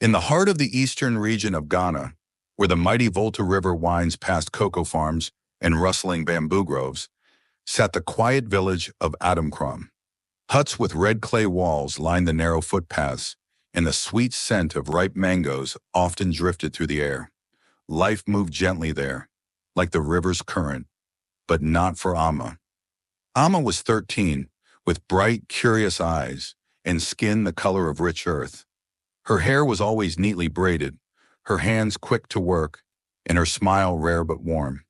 In the heart of the eastern region of Ghana, where the mighty Volta River winds past cocoa farms and rustling bamboo groves, sat the quiet village of Adamkram. Huts with red clay walls lined the narrow footpaths, and the sweet scent of ripe mangoes often drifted through the air. Life moved gently there, like the river's current, but not for Amma. Amma was 13, with bright, curious eyes and skin the color of rich earth. Her hair was always neatly braided, her hands quick to work, and her smile rare but warm.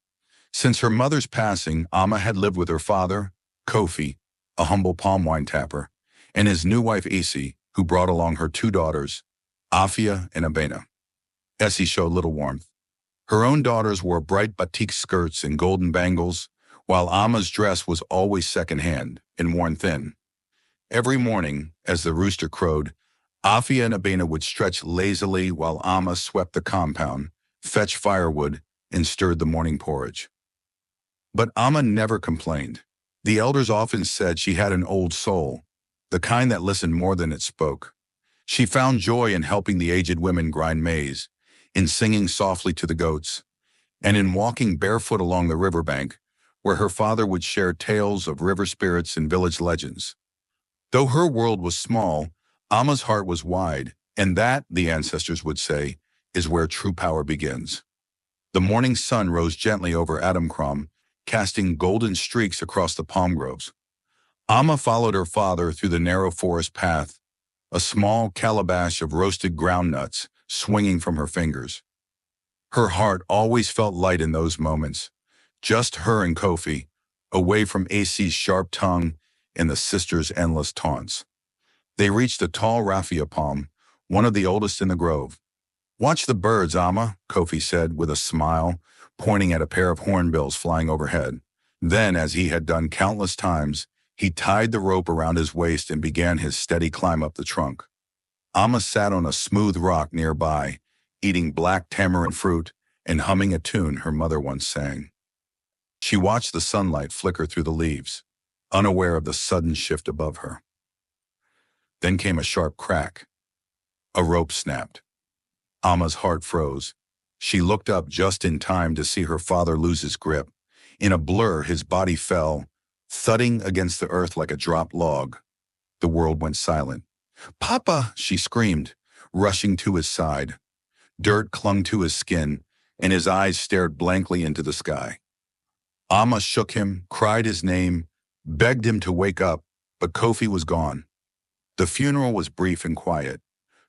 Since her mother's passing, Amma had lived with her father, Kofi, a humble palm wine tapper, and his new wife Essie, who brought along her two daughters, Afia and Abena. Essie showed little warmth. Her own daughters wore bright batik skirts and golden bangles, while Amma's dress was always second-hand and worn thin. Every morning, as the rooster crowed, Afia and Abena would stretch lazily while Amma swept the compound, fetched firewood, and stirred the morning porridge. But Amma never complained. The elders often said she had an old soul, the kind that listened more than it spoke. She found joy in helping the aged women grind maize, in singing softly to the goats, and in walking barefoot along the riverbank, where her father would share tales of river spirits and village legends. Though her world was small, Amma's heart was wide, and that, the ancestors would say, is where true power begins. The morning sun rose gently over Adamkram, casting golden streaks across the palm groves. Amma followed her father through the narrow forest path, a small calabash of roasted groundnuts swinging from her fingers. Her heart always felt light in those moments, just her and Kofi, away from AC's sharp tongue and the sisters' endless taunts. They reached a tall raffia palm, one of the oldest in the grove. "Watch the birds, Amma," Kofi said with a smile, pointing at a pair of hornbills flying overhead. Then, as he had done countless times, he tied the rope around his waist and began his steady climb up the trunk. Amma sat on a smooth rock nearby, eating black tamarind fruit and humming a tune her mother once sang. She watched the sunlight flicker through the leaves, unaware of the sudden shift above her. Then came a sharp crack. A rope snapped. Amma's heart froze. She looked up just in time to see her father lose his grip. In a blur, his body fell, thudding against the earth like a dropped log. The world went silent. "Papa!" she screamed, rushing to his side. Dirt clung to his skin, and his eyes stared blankly into the sky. Amma shook him, cried his name, begged him to wake up, but Kofi was gone. The funeral was brief and quiet.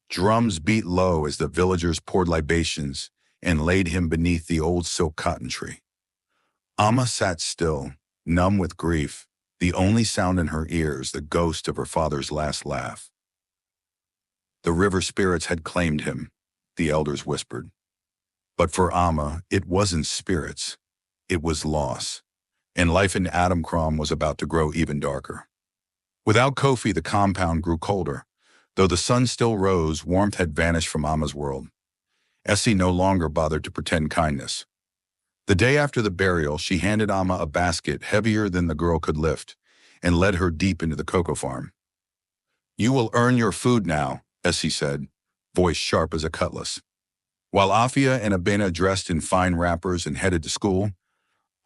Drums beat low as the villagers poured libations and laid him beneath the old silk cotton tree. Amma sat still, numb with grief, the only sound in her ears the ghost of her father's last laugh. The river spirits had claimed him, the elders whispered. But for Amma, it wasn't spirits, it was loss, and life in Adamkram was about to grow even darker. Without Kofi, the compound grew colder. Though the sun still rose, warmth had vanished from Amma's world. Essie no longer bothered to pretend kindness. The day after the burial, she handed Amma a basket heavier than the girl could lift and led her deep into the cocoa farm. "You will earn your food now," Essie said, voice sharp as a cutlass. While Afia and Abena dressed in fine wrappers and headed to school,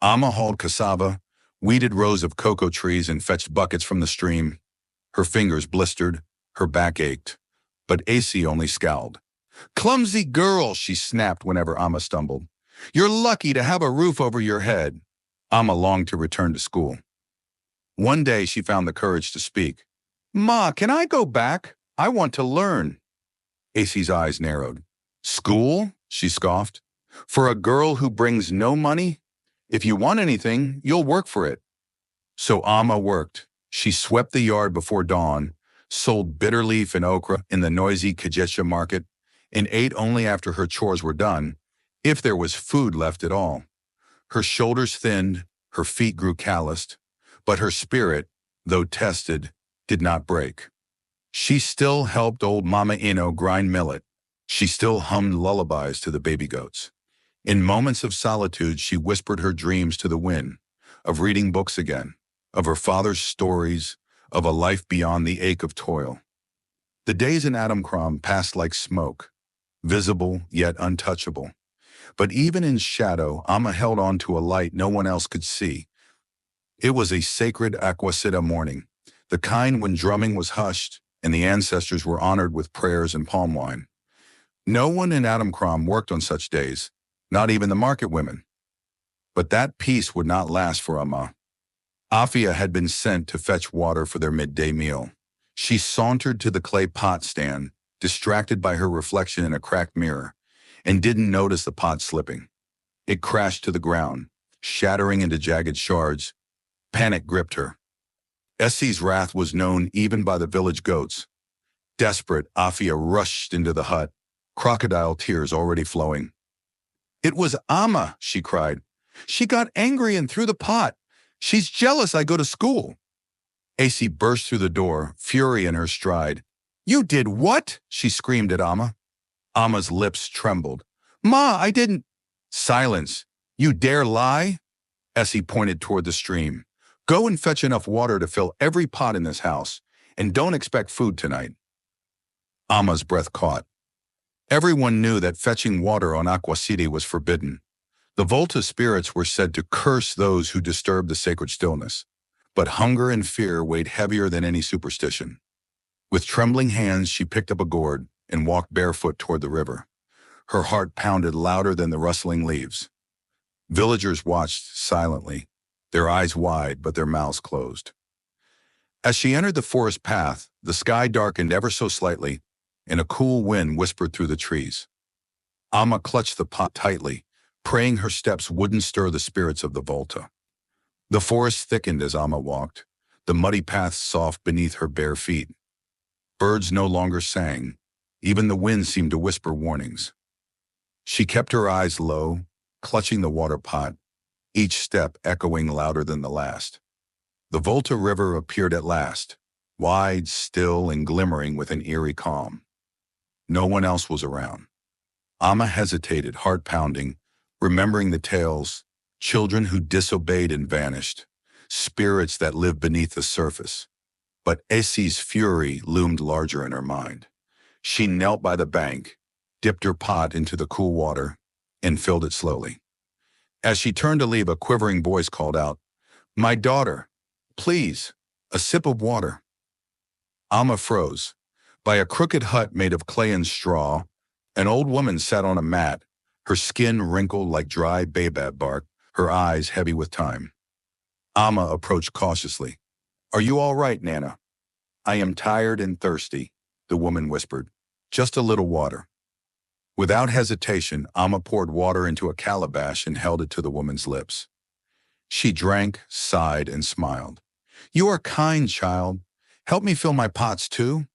Amma hauled cassava, weeded rows of cocoa trees, and fetched buckets from the stream. Her fingers blistered, her back ached, but Essie only scowled. "Clumsy girl," she snapped whenever Amma stumbled. "You're lucky to have a roof over your head." Amma longed to return to school. One day she found the courage to speak. "Ma, can I go back? I want to learn." Essie's eyes narrowed. "School?" she scoffed. "For a girl who brings no money? If you want anything, you'll work for it." So Amma worked. She swept the yard before dawn, sold bitter leaf and okra in the noisy Kajesha market, and ate only after her chores were done, if there was food left at all. Her shoulders thinned, her feet grew calloused, but her spirit, though tested, did not break. She still helped old Mama Ino grind millet. She still hummed lullabies to the baby goats. In moments of solitude, she whispered her dreams to the wind, of reading books again, of her father's stories, of a life beyond the ache of toil. The days in Adamkram passed like smoke. visible yet untouchable. But even in shadow, Amma held on to a light no one else could see. It was a sacred Aquasita morning, the kind when drumming was hushed and the ancestors were honored with prayers and palm wine. No one in Adamcrom worked on such days, not even the market women. But that peace would not last for Amma. Afia had been sent to fetch water for their midday meal. She sauntered to the clay pot stand, distracted by her reflection in a cracked mirror, and didn't notice the pot slipping. It crashed to the ground, shattering into jagged shards. Panic gripped her. Essie's wrath was known even by the village goats. Desperate, Afia rushed into the hut, crocodile tears already flowing. "It was Amma," she cried. "She got angry and threw the pot. She's jealous I go to school." Essie burst through the door, fury in her stride. "You did what?" she screamed at Amma. Amma's lips trembled. "Ma, I didn't—" "Silence! You dare lie?" Essie pointed toward the stream. "Go and fetch enough water to fill every pot in this house, and don't expect food tonight." Amma's breath caught. Everyone knew that fetching water on Aqua City was forbidden. The Volta spirits were said to curse those who disturbed the sacred stillness, but hunger and fear weighed heavier than any superstition. With trembling hands, she picked up a gourd and walked barefoot toward the river. Her heart pounded louder than the rustling leaves. Villagers watched silently, their eyes wide but their mouths closed. As she entered the forest path, the sky darkened ever so slightly, and a cool wind whispered through the trees. Amma clutched the pot tightly, praying her steps wouldn't stir the spirits of the Volta. The forest thickened as Amma walked, the muddy path soft beneath her bare feet. Birds no longer sang, even the wind seemed to whisper warnings. She kept her eyes low, clutching the water pot, each step echoing louder than the last. The Volta River appeared at last, wide, still, and glimmering with an eerie calm. No one else was around. Amma hesitated, heart pounding, remembering the tales, children who disobeyed and vanished, spirits that lived beneath the surface. But Essie's fury loomed larger in her mind. She knelt by the bank, dipped her pot into the cool water, and filled it slowly. As she turned to leave, a quivering voice called out, "My daughter, please, a sip of water." Amma froze. By a crooked hut made of clay and straw, an old woman sat on a mat, her skin wrinkled like dry baobab bark, her eyes heavy with time. Amma approached cautiously. "Are you all right, Nana?" "I am tired and thirsty," the woman whispered. "Just a little water." Without hesitation, Amma poured water into a calabash and held it to the woman's lips. She drank, sighed, and smiled. "You are kind, child. Help me fill my pots too?"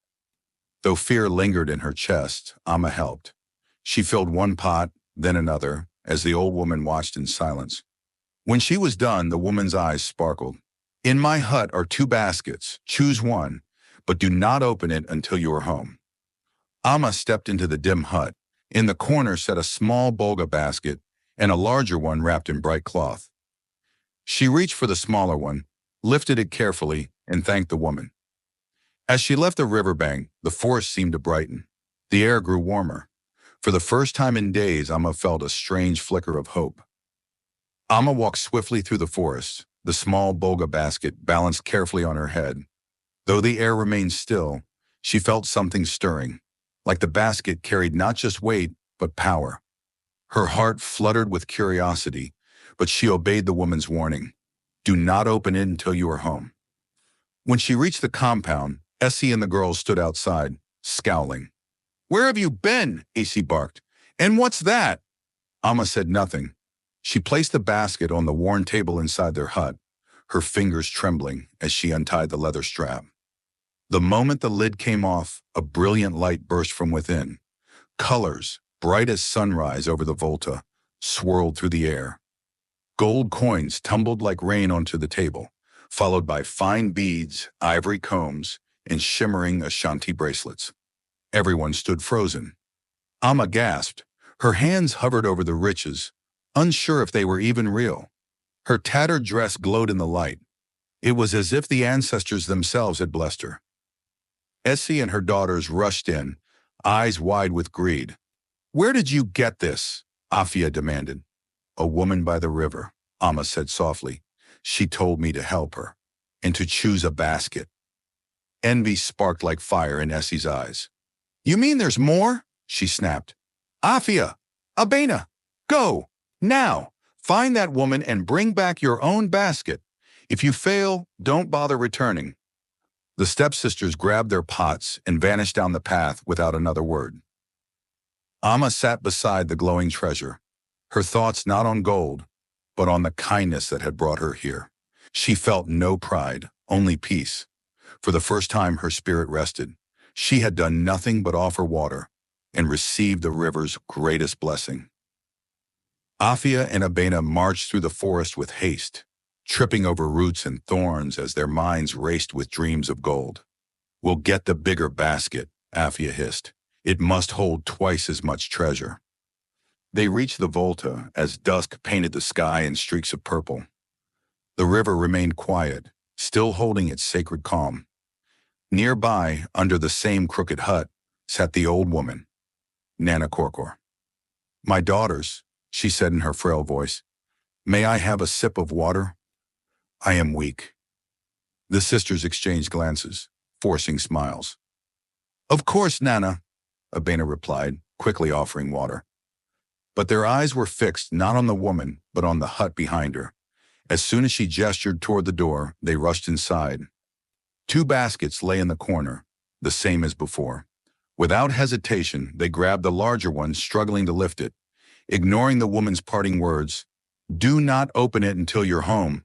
Though fear lingered in her chest, Amma helped. She filled one pot, then another, as the old woman watched in silence. When she was done, the woman's eyes sparkled. "In my hut are 2 baskets. Choose one, but do not open it until you are home." Amma stepped into the dim hut. In the corner sat a small bolga basket and a larger one wrapped in bright cloth. She reached for the smaller one, lifted it carefully, and thanked the woman. As she left the riverbank, the forest seemed to brighten. The air grew warmer. For the first time in days, Amma felt a strange flicker of hope. Amma walked swiftly through the forest, the small bolga basket balanced carefully on her head. Though the air remained still, she felt something stirring, like the basket carried not just weight, but power. Her heart fluttered with curiosity, but she obeyed the woman's warning. "Do not open it until you are home." When she reached the compound, Essie and the girls stood outside, scowling. "Where have you been?" Essie barked. "And what's that?" Amma said nothing. She placed the basket on the worn table inside their hut, her fingers trembling as she untied the leather strap. The moment the lid came off, a brilliant light burst from within. Colors, bright as sunrise over the Volta, swirled through the air. Gold coins tumbled like rain onto the table, followed by fine beads, ivory combs, and shimmering Ashanti bracelets. Everyone stood frozen. Amma gasped. Her hands hovered over the riches, unsure if they were even real. Her tattered dress glowed in the light. It was as if the ancestors themselves had blessed her. Essie and her daughters rushed in, eyes wide with greed. Where did you get this? Afia demanded. A woman by the river, Amma said softly. She told me to help her, and to choose a basket. Envy sparked like fire in Essie's eyes. You mean there's more? She snapped. Afia! Abena! Go! Now! Find that woman and bring back your own basket. If you fail, don't bother returning. The stepsisters grabbed their pots and vanished down the path without another word. Amma sat beside the glowing treasure, her thoughts not on gold, but on the kindness that had brought her here. She felt no pride, only peace. For the first time, her spirit rested. She had done nothing but offer water and received the river's greatest blessing. Afia and Abena marched through the forest with haste, tripping over roots and thorns as their minds raced with dreams of gold. We'll get the bigger basket, Afia hissed. It must hold twice as much treasure. They reached the Volta as dusk painted the sky in streaks of purple. The river remained quiet, still holding its sacred calm. Nearby, under the same crooked hut, sat the old woman, Nana Korkor. My daughters, she said in her frail voice, may I have a sip of water? I am weak. The sisters exchanged glances, forcing smiles. Of course, Nana, Abena replied, quickly offering water. But their eyes were fixed not on the woman, but on the hut behind her. As soon as she gestured toward the door, they rushed inside. 2 baskets lay in the corner, the same as before. Without hesitation, they grabbed the larger one, struggling to lift it. Ignoring the woman's parting words, do not open it until you're home,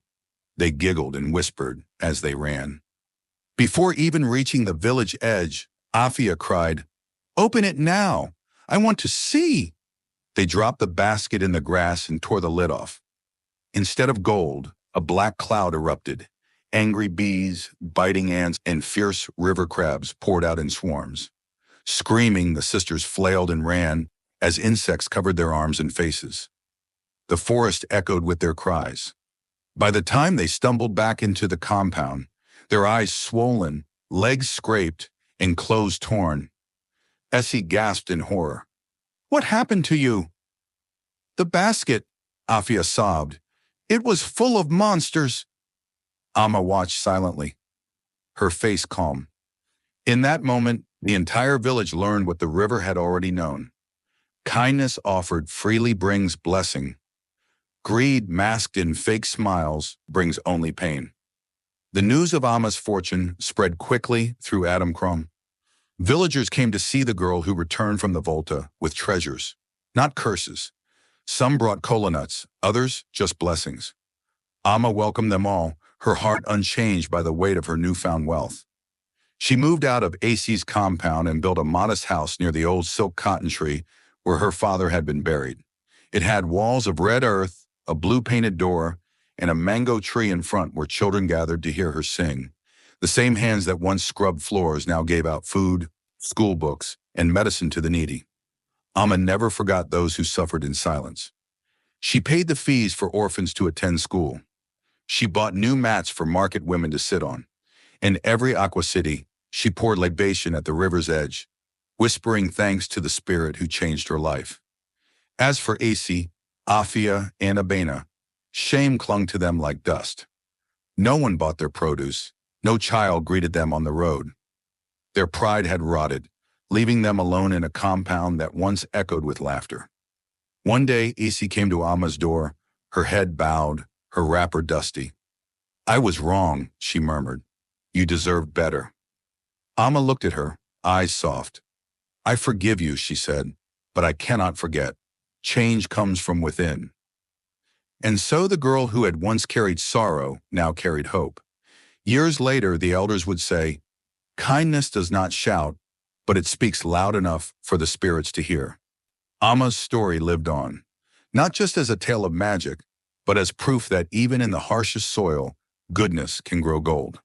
they giggled and whispered as they ran. Before even reaching the village edge, Afia cried, open it now! I want to see! They dropped the basket in the grass and tore the lid off. Instead of gold, a black cloud erupted. Angry bees, biting ants, and fierce river crabs poured out in swarms. Screaming, the sisters flailed and ran as insects covered their arms and faces. The forest echoed with their cries. By the time they stumbled back into the compound, their eyes swollen, legs scraped, and clothes torn, Essie gasped in horror. What happened to you? The basket, Afia sobbed. It was full of monsters. Amma watched silently, her face calm. In that moment, the entire village learned what the river had already known. Kindness offered freely brings blessing. Greed masked in fake smiles brings only pain. The news of Amma's fortune spread quickly through Adamcrom. Villagers came to see the girl who returned from the Volta with treasures, not curses. Some brought kola nuts, others just blessings. Amma welcomed them all, her heart unchanged by the weight of her newfound wealth. She moved out of AC's compound and built a modest house near the old silk cotton tree where her father had been buried. It had walls of red earth, a blue-painted door, and a mango tree in front where children gathered to hear her sing. The same hands that once scrubbed floors now gave out food, school books, and medicine to the needy. Amma never forgot those who suffered in silence. She paid the fees for orphans to attend school. She bought new mats for market women to sit on. In every Aqua City, she poured libation at the river's edge, whispering thanks to the spirit who changed her life. As for AC, Afia, and Abena, shame clung to them like dust. No one bought their produce. No child greeted them on the road. Their pride had rotted, leaving them alone in a compound that once echoed with laughter. One day, AC came to Amma's door, her head bowed, her wrapper dusty. I was wrong, she murmured. You deserved better. Amma looked at her, eyes soft. I forgive you, she said, but I cannot forget. Change comes from within. And so the girl who had once carried sorrow now carried hope. Years later, the elders would say, kindness does not shout, but it speaks loud enough for the spirits to hear. Amma's story lived on, not just as a tale of magic, but as proof that even in the harshest soil, goodness can grow gold.